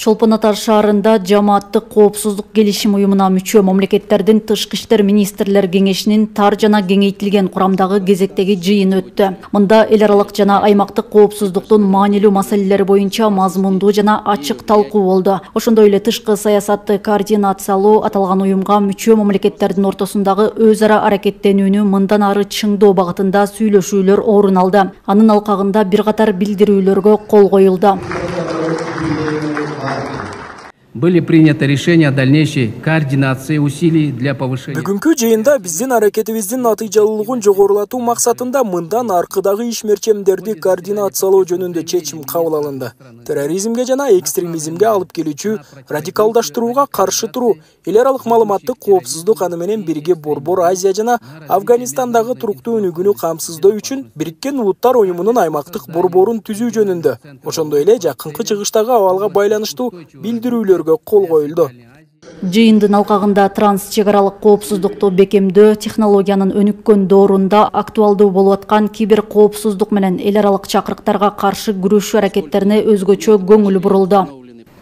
Чолпон Ата шаарында жамааттык коопсуздук келишим уюмуна мүчө мамлекеттердин тышкы иштер министрлер кеңешинин тар жана кеңейтилген курамдагы кезектеги жыйын өттү. Мында эл аралык жана аймактык коопсуздуктун маанилүү маселелери боюнча мазмундуу жана ачык талкуу болду. Ошондой эле тышкы саясатты координациялоо аталган уюмга мүчө мамлекеттердин ортосундагы өз ара аракеттенүүнү мындан ары чыңдоо багытында сүйлөшүүлөр орун алды. Анын алкагында бир катар билдирүүлөргө кол коюлду. Были приняты решения о дальнейшей координации усилий для повышения. Бүгүнкү жыйында биздин аракетибиздин натыйжалуулугун жогорулатуу максатында мындан аркыдагы ишмерчемдерди координациялоо жөнүндө чечим кабыл алынды. Терроризмге жана экстремизмге алып келүүчү радикалдаштырууга каршы туруу, эл аралык маалыматтык коопсуздук аны менен бирге Борбор Азия жана Афганистандагы туруктуу өнүгүүнү камсыздоо үчүн Бириккен Улуттар уюмунун аймактык борборун түзүү жөнүндө, ошондой эле жакынкы чыгыштагы абалга байланыштуу билдирүүлөр кол коюлду. Жыйындын алкагында транс чек аралык коопсуздукту бекемдөө, технологиянын өнүккөн доорунда актуалдуу болуп аткан кибер коопсуздук менен эл аралык чакырыктарга каршы күрөшүү аракеттерине өзгөчө көңүл бурулду.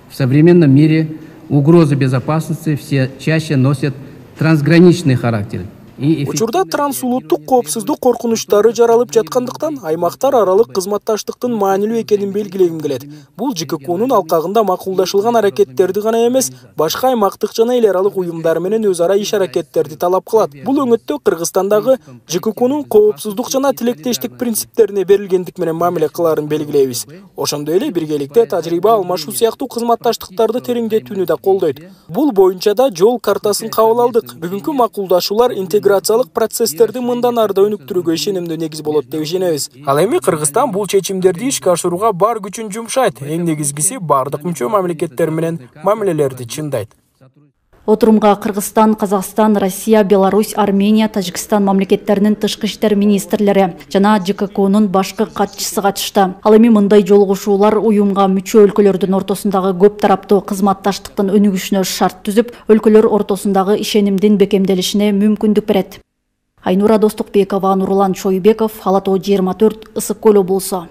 В современном мире угрозы безопасности все чаще носят трансграничный характер. Учурда трансулуттук коопсуздук коркунучтары жаралып жаткандыктан аймактар аралык кызматташтыктын маанилүү экенин белгилегим келет. Бул ЖККнун алкагында макулдашылган аракеттерди гана эмес, башка аймактык жана эл аралык уюмдар менен өз ара иш аракеттерди талап кылат. Бул өңөттө Кыргызстандагы ЖККнун коопсуздук жана тилектештик принциптерине берилгендик менен мамиле кыларын белгилейбиз. Ошондой эле биргеликте тажрыйба алмашуу сыяктуу кызматташтыктарды тереңдетүүнү да колдойт. Бул боюнча да жол картасын кабыл алдык. Бүгүнкү макулдашуулар интеграциялык процесстерди мындан ары да өнүктүрүүгө ишенимдүү негиз болот деп ишенебиз. Ал эми Кыргызстан бул чечимдерди ишке ашырууга бар күчүн жумшайт. Эң негизгиси бардык мүчө мамлекеттер менен мамилелерди чындайт. Отурумга Кыргызстан, Казакстан, Россия, Беларусь, Армения, Тажикстан мамлекеттеринин тышкы иштер министрлери жана ЖККнун башкы катчысы катышты. Ал эми мындай жолугушуулар уюмга мүчө өлкөлөрдүн ортосундагы көп тараптуу кызматташтыктын өнүгүшүнө шарт түзүп, өлкөлөр ортосундагы ишенимдин бекемделишине мүмкүндүк берет. Айнура Достукбекова, Нурлан Чойбеков, Ала Тоо 24, Ысык Көл облусу.